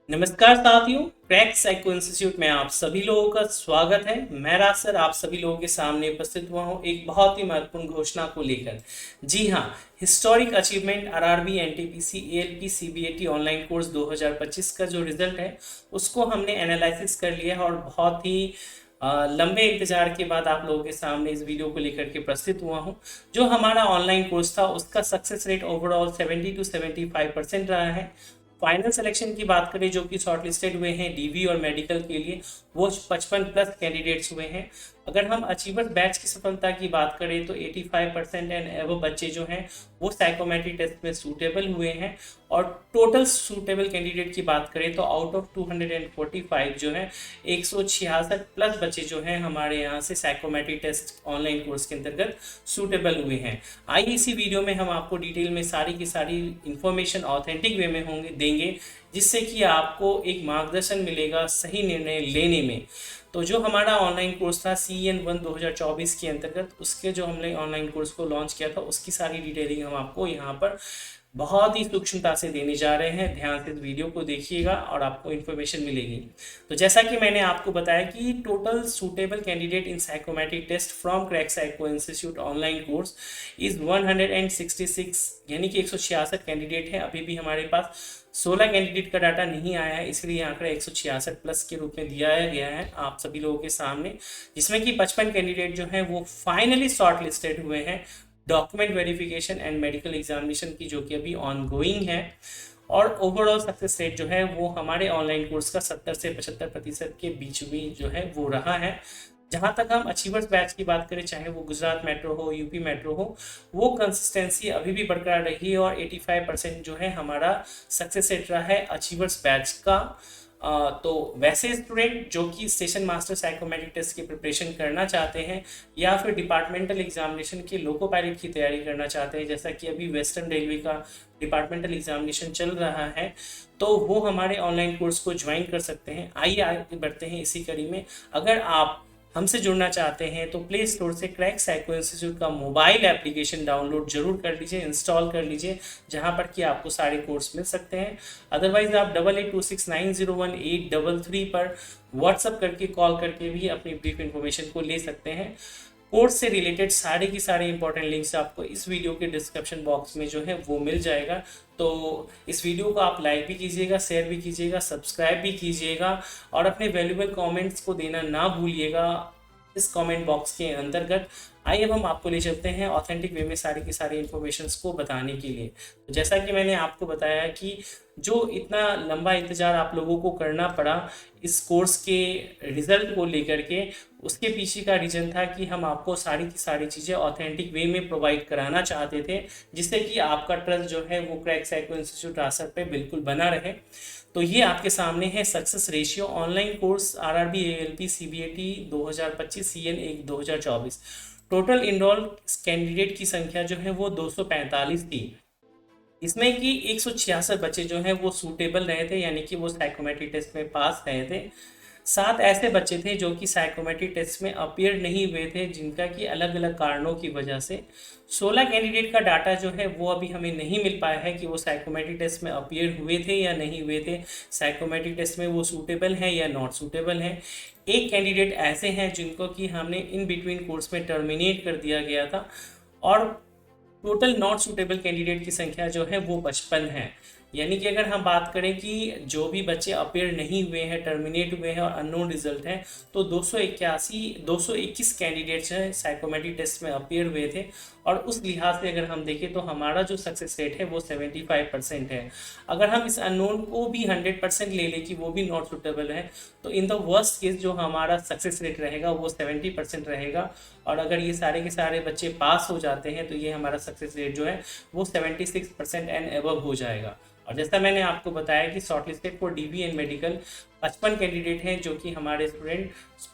नमस्कार साथियों, crack psycho institute में आप सभी लोगों का स्वागत है। मैं राज सर आप सभी लोगों के सामने उपस्थित हुआ हूँ एक बहुत ही महत्वपूर्ण घोषणा को लेकर। जी हाँ, historic achievement RRB NTPC ALP CBAT online course 2025 का जो रिजल्ट है उसको हमने एनालिसिस कर लिया है और बहुत ही लंबे इंतजार के बाद आप लोगों के सामने इस वीडियो को लेकर के प्रस्तुत हुआ हूँ। जो हमारा ऑनलाइन कोर्स था उसका सक्सेस रेट ओवरऑल 70 to 75% रहा है। फाइनल सिलेक्शन की बात करें जो कि शॉर्टलिस्टेड हुए हैं डीवी और मेडिकल के लिए, वो 55+ कैंडिडेट्स हुए हैं। अगर हम अचीवर्स बैच की सफलता की बात करें तो 85% एंड एवं बच्चे जो हैं वो साइकोमेट्रिक टेस्ट में सूटेबल हुए हैं। और टोटल सूटेबल कैंडिडेट की बात करें तो आउट ऑफ 245 जो है 166+ बच्चे जो हैं हमारे यहाँ से साइकोमेट्रिक टेस्ट ऑनलाइन कोर्स के अंतर्गत सूटेबल हुए हैं। आइए इसी वीडियो में हम आपको डिटेल में सारी की सारी इंफॉर्मेशन ऑथेंटिक वे में होंगे देंगे, जिससे कि आपको एक मार्गदर्शन मिलेगा सही निर्णय लेने में। तो जो हमारा ऑनलाइन कोर्स था CN1 2024 के अंतर्गत, उसके जो हमने ऑनलाइन कोर्स को लॉन्च किया था उसकी सारी डिटेलिंग हम आपको यहाँ पर बहुत ही सूक्ष्मता से देने जा रहे हैं। ध्यान से इस वीडियो को देखिएगा और आपको इन्फॉर्मेशन मिलेगी। तो जैसा कि मैंने आपको बताया कि total suitable candidate in psychometric test from crack psycho institute online course is 166, यानी कि 166 कैंडिडेट हैं। अभी भी हमारे पास 16 कैंडिडेट का डाटा नहीं आया है, इसलिए आंकड़ा 166+ के रूप में दिया गया है आप सभी लोगों के सामने, जिसमें कि 55 कैंडिडेट जो हैं वो फाइनली शॉर्ट लिस्टेड हुए हैं document verification and medical examination की, जो कि अभी ऑन गोइंग है। और ओवरऑल सक्सेस रेट जो है वो हमारे ऑनलाइन कोर्स का 70 से 75% के बीच में जो है वो रहा है। जहाँ तक हम अचीवर्स बैच की बात करें, चाहे वो गुजरात मेट्रो हो, यूपी मेट्रो हो, वो कंसिस्टेंसी अभी भी बरकरार रही है और 85% जो है हमारा सक्सेस रेट रहा है अचीवर्स बैच का। तो वैसे स्टूडेंट जो कि स्टेशन मास्टर साइकोमेट्रिक टेस्ट की प्रिपरेशन करना चाहते हैं या फिर डिपार्टमेंटल एग्जामिनेशन के लोको पायलट की तैयारी करना चाहते हैं, जैसा कि अभी वेस्टर्न रेलवे का डिपार्टमेंटल एग्जामिनेशन चल रहा है, तो वो हमारे ऑनलाइन कोर्स को ज्वाइन कर सकते हैं। आइए आगे बढ़ते हैं इसी कड़ी में। अगर आप हमसे जुड़ना चाहते हैं तो प्ले स्टोर से क्रैक साइको इंस्टीट्यूट का मोबाइल एप्लीकेशन डाउनलोड जरूर कर लीजिए, इंस्टॉल कर लीजिए, जहां पर कि आपको सारे कोर्स मिल सकते हैं। अदरवाइज आप 8826901833 पर व्हाट्सअप करके कॉल करके भी अपनी ब्रीफ इन्फॉर्मेशन को ले सकते हैं। कोर्स से रिलेटेड सारे की सारे इंपॉर्टेंट लिंक्स आपको इस वीडियो के डिस्क्रिप्शन बॉक्स में जो है वो मिल जाएगा। तो इस वीडियो को आप लाइक भी कीजिएगा, शेयर भी कीजिएगा, सब्सक्राइब भी कीजिएगा और अपने वैल्यूएबल कमेंट्स को देना ना भूलिएगा इस कमेंट बॉक्स के अंतर्गत। आइए अब हम आपको ले चलते हैं ऑथेंटिक वे में सारी की सारी इन्फॉर्मेशंस को बताने के लिए। तो जैसा कि मैंने आपको बताया कि जो इतना लंबा इंतजार आप लोगों को करना पड़ा इस कोर्स के रिजल्ट को लेकर के, उसके पीछे का रीजन था कि हम आपको सारी की सारी चीज़ें ऑथेंटिक वे में प्रोवाइड कराना चाहते थे, जिससे कि आपका ट्रस्ट जो है वो क्रैक साइको इंस्टीट्यूट रासर पे बिल्कुल बना रहे। तो ये आपके सामने है success ratio online course RRB ALP CBAT 2025 CN1 2024। Total enroll candidate की संख्या जो है वो 245 थी। इसमें कि 166 बच्चे जो हैं वो सूटेबल रहे थे, यानी कि वो साइकोमेट्रिक टेस्ट में पास रहे थे। 7 ऐसे बच्चे थे जो कि साइकोमेट्रिक टेस्ट में अपीयर नहीं हुए थे, जिनका कि अलग अलग कारणों की वजह से। 16 कैंडिडेट का डाटा जो है वो अभी हमें नहीं मिल पाया है कि वो साइकोमेट्रिक टेस्ट में अपीयर हुए थे या नहीं हुए थे, साइकोमेट्रिक टेस्ट में वो सूटेबल हैं या नॉट सूटेबल हैं। एक कैंडिडेट ऐसे हैं जिनको कि हमने इन बिटवीन कोर्स में टर्मिनेट कर दिया गया था। और टोटल नॉट सूटेबल कैंडिडेट की संख्या जो है वो 55 है। यानी कि अगर हम बात करें कि जो भी बच्चे अपेयर नहीं हुए हैं, टर्मिनेट हुए हैं और अननोन रिजल्ट हैं, तो 221 कैंडिडेट्स हैं साइकोमेट्रिक टेस्ट में अपेयर हुए थे। और उस लिहाज से अगर हम देखें तो हमारा जो सक्सेस रेट है वो 75% है। अगर हम इस अननोन को भी 100% ले लें कि वो भी नॉट सुटेबल है, तो इन द वर्स्ट केस जो हमारा सक्सेस रेट रहेगा वो 70% रहेगा। और अगर ये सारे के सारे बच्चे पास हो जाते हैं तो ये हमारा सक्सेस रेट जो है वो 76% एंड एबव हो जाएगा। और जैसा मैंने आपको बताया कि shortlisted for DV and medical 55 candidate हैं जो कि हमारे स्टूडेंट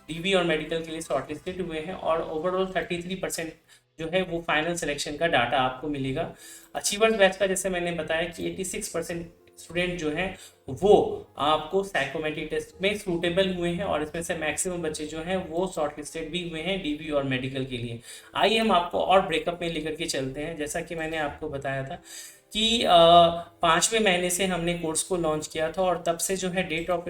डीवी और मेडिकल के लिए शॉर्टलिस्टेड हुए हैं। और ओवरऑल 33% जो है वो फाइनल सिलेक्शन का डाटा आपको मिलेगा। अचीवर्स बैच का जैसे मैंने बताया कि 86% स्टूडेंट जो हैं वो आपको साइकोमेट्रिक टेस्ट में सूटेबल हुए हैं और इसमें से मैक्सिमम बच्चे जो हैं वो शॉर्ट लिस्टेड भी हुए हैं डीवी और मेडिकल के लिए। आइए हम आपको और ब्रेकअप में लेकर के चलते हैं। जैसा कि मैंने आपको बताया था कि 5वें महीने से हमने कोर्स को लॉन्च किया था और तब से जो है डेट ऑफ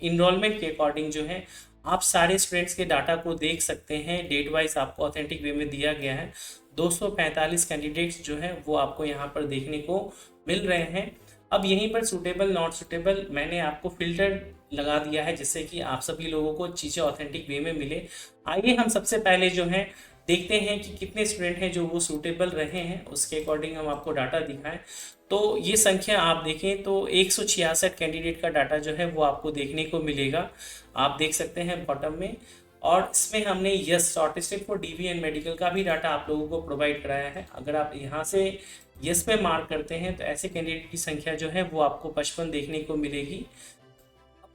इनरोलमेंट के अकॉर्डिंग जो है आप सारे स्टूडेंट्स के डाटा को देख सकते हैं। डेट वाइज आपको ऑथेंटिक वे में दिया गया है। 245 कैंडिडेट्स जो है वो आपको यहाँ पर देखने को मिल रहे हैं। अब यहीं पर सूटेबल नॉट सूटेबल मैंने आपको फिल्टर लगा दिया है जिससे कि आप सभी लोगों को चीज़ें ऑथेंटिक वे में मिले। आइए हम सबसे पहले जो है देखते हैं कि कितने स्टूडेंट हैं जो वो सूटेबल रहे हैं, उसके अकॉर्डिंग हम आपको डाटा दिखाएं। तो ये संख्या आप देखें तो 166 कैंडिडेट का डाटा जो है वो आपको देखने को मिलेगा, आप देख सकते हैं बॉटम में। और इसमें हमने yes shortlisted for dB and medical का भी डाटा आप लोगों को प्रोवाइड कराया है। अगर आप यहाँ से यस पे मार्क करते हैं तो ऐसे कैंडिडेट की संख्या जो है वो आपको 55 देखने को मिलेगी।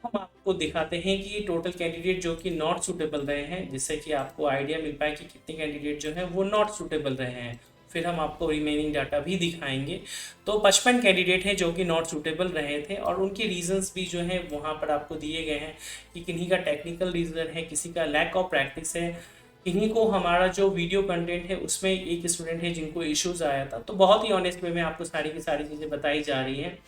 हम आपको दिखाते हैं कि ये टोटल कैंडिडेट जो कि नॉट सूटेबल रहे हैं, जिससे कि आपको आइडिया मिल पाए कि कितने कैंडिडेट जो हैं वो नॉट सूटेबल रहे हैं। फिर हम आपको रिमेनिंग डाटा भी दिखाएंगे। तो 55 कैंडिडेट हैं जो कि नॉट सूटेबल रहे थे और उनके रीजंस भी जो हैं वहाँ पर आपको दिए गए हैं कि किन्हीं का टेक्निकल रीज़न है, किसी का लैक ऑफ प्रैक्टिस है, किन्हीं को हमारा जो वीडियो कंटेंट है उसमें एक स्टूडेंट है जिनको इश्यूज आया था। तो बहुत ही ऑनेस्ट वे में आपको सारी की सारी चीज़ें बताई जा रही हैं।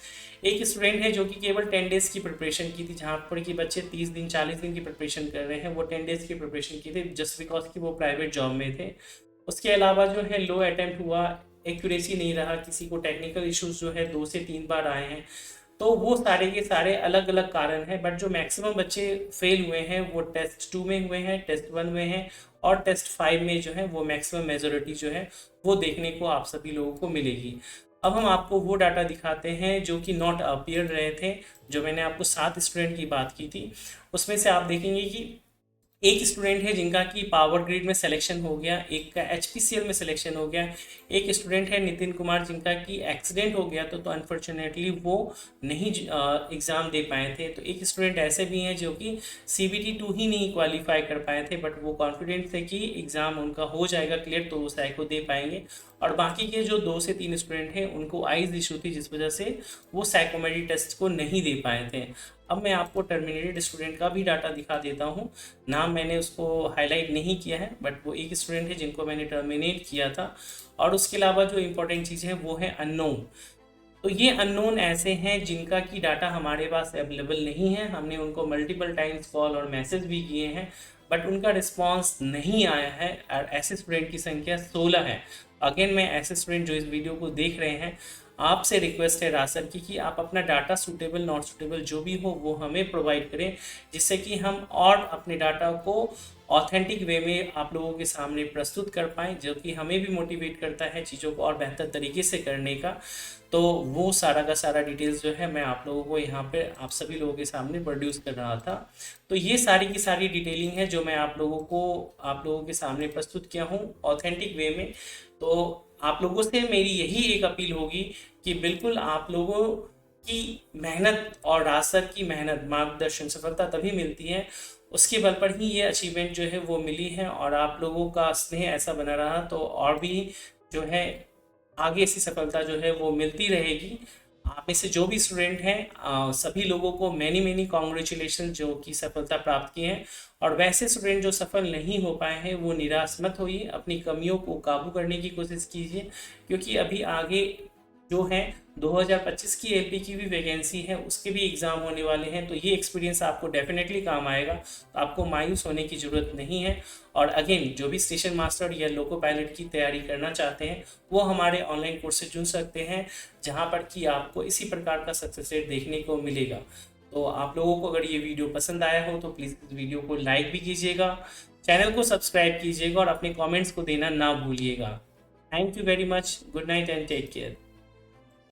एक स्टूडेंट है जो कि केवल 10 डेज़ की प्रिपरेशन की थी, जहाँ पर कि बच्चे 30 दिन 40 दिन की प्रिपरेशन कर रहे हैं, वो 10 डेज़ की प्रिपरेशन की थी जस्ट बिकॉज कि वो प्राइवेट जॉब में थे। उसके अलावा जो है लो अटैम्प्ट हुआ, एक्यूरेसी नहीं रहा, किसी को टेक्निकल इश्यूज जो है 2 से 3 बार आए हैं। तो वो सारे के सारे अलग अलग कारण हैं, बट जो मैक्सिमम बच्चे फेल हुए हैं वो टेस्ट 2 में हुए हैं, टेस्ट 1 में हैं और टेस्ट 5 में जो है वो मैक्सिमम मेजोरिटी जो है वो देखने को आप सभी लोगों को मिलेगी। अब हम आपको वो डाटा दिखाते हैं जो कि नॉट अपीयर रहे थे। जो मैंने आपको 7 स्टूडेंट की बात की थी उसमें से आप देखेंगे कि एक स्टूडेंट है जिनका कि पावर ग्रिड में सिलेक्शन हो गया, एक का एचपीसीएल में सिलेक्शन हो गया, एक स्टूडेंट है नितिन कुमार जिनका कि एक्सीडेंट हो गया तो अनफॉर्चुनेटली वो नहीं एग्ज़ाम दे पाए थे। तो एक स्टूडेंट ऐसे भी हैं जो कि CBT 2 ही नहीं क्वालिफाई कर पाए थे, बट वो कॉन्फिडेंट थे कि एग्ज़ाम उनका हो जाएगा क्लियर तो वो साइको दे पाएंगे। और बाकी के जो 2 से 3 स्टूडेंट हैं उनको आइज इशू थी जिस वजह से वो साइकोमेट्री टेस्ट को नहीं दे पाए थे। अब मैं आपको टर्मिनेटेड स्टूडेंट का भी डाटा दिखा देता हूँ। नाम मैंने उसको हाईलाइट नहीं किया है, बट वो एक स्टूडेंट है जिनको मैंने टर्मिनेट किया था। और उसके अलावा जो इम्पोर्टेंट चीज़ है वो है अननोन। तो ये अननोन ऐसे हैं जिनका की डाटा हमारे पास अवेलेबल नहीं है। हमने उनको मल्टीपल टाइम्स कॉल और मैसेज भी किए हैं बट उनका रिस्पांस नहीं आया है। और ऐसे स्टूडेंट की संख्या 16 है। अगेन मैं ऐसे स्टूडेंट जो इस वीडियो को देख रहे हैं, आपसे रिक्वेस्ट है रासर की कि आप अपना डाटा सूटेबल नॉट सूटेबल जो भी हो वो हमें प्रोवाइड करें, जिससे कि हम और अपने डाटा को ऑथेंटिक वे में आप लोगों के सामने प्रस्तुत कर पाएँ, जो कि हमें भी मोटिवेट करता है चीज़ों को और बेहतर तरीके से करने का। तो वो सारा का सारा डिटेल्स जो है मैं आप लोगों को यहाँ पे आप सभी लोगों के सामने प्रोड्यूस कर रहा था। तो ये सारी की सारी डिटेलिंग है जो मैं आप लोगों के सामने प्रस्तुत किया हूँ ऑथेंटिक वे में। तो आप लोगों से मेरी यही एक अपील होगी कि बिल्कुल आप लोगों की मेहनत और रासर की मेहनत मार्गदर्शन सफलता तभी मिलती है, उसके बल पर ही ये अचीवमेंट जो है वो मिली है। और आप लोगों का स्नेह ऐसा बना रहा तो और भी जो है आगे ऐसी सफलता जो है वो मिलती रहेगी। आप में से जो भी स्टूडेंट हैं सभी लोगों को मैनी कॉन्ग्रेचुलेशन जो कि सफलता प्राप्त की है। और वैसे स्टूडेंट जो सफल नहीं हो पाए हैं वो निराश मत होइए, अपनी कमियों को काबू करने की कोशिश कीजिए, क्योंकि अभी आगे जो है 2025 की एलपी की भी वैकेंसी है, उसके भी एग्ज़ाम होने वाले हैं। तो ये एक्सपीरियंस आपको डेफिनेटली काम आएगा, तो आपको मायूस होने की ज़रूरत नहीं है। और अगेन जो भी स्टेशन मास्टर या लोको पायलट की तैयारी करना चाहते हैं वो हमारे ऑनलाइन कोर्स से चुन सकते हैं, जहाँ पर कि आपको इसी प्रकार का सक्सेस रेट देखने को मिलेगा। तो आप लोगों को अगर ये वीडियो पसंद आया हो तो प्लीज़ इस वीडियो को लाइक भी कीजिएगा, चैनल को सब्सक्राइब कीजिएगा और अपने कमेंट्स को देना ना भूलिएगा। Thank you very much. Good night and take care.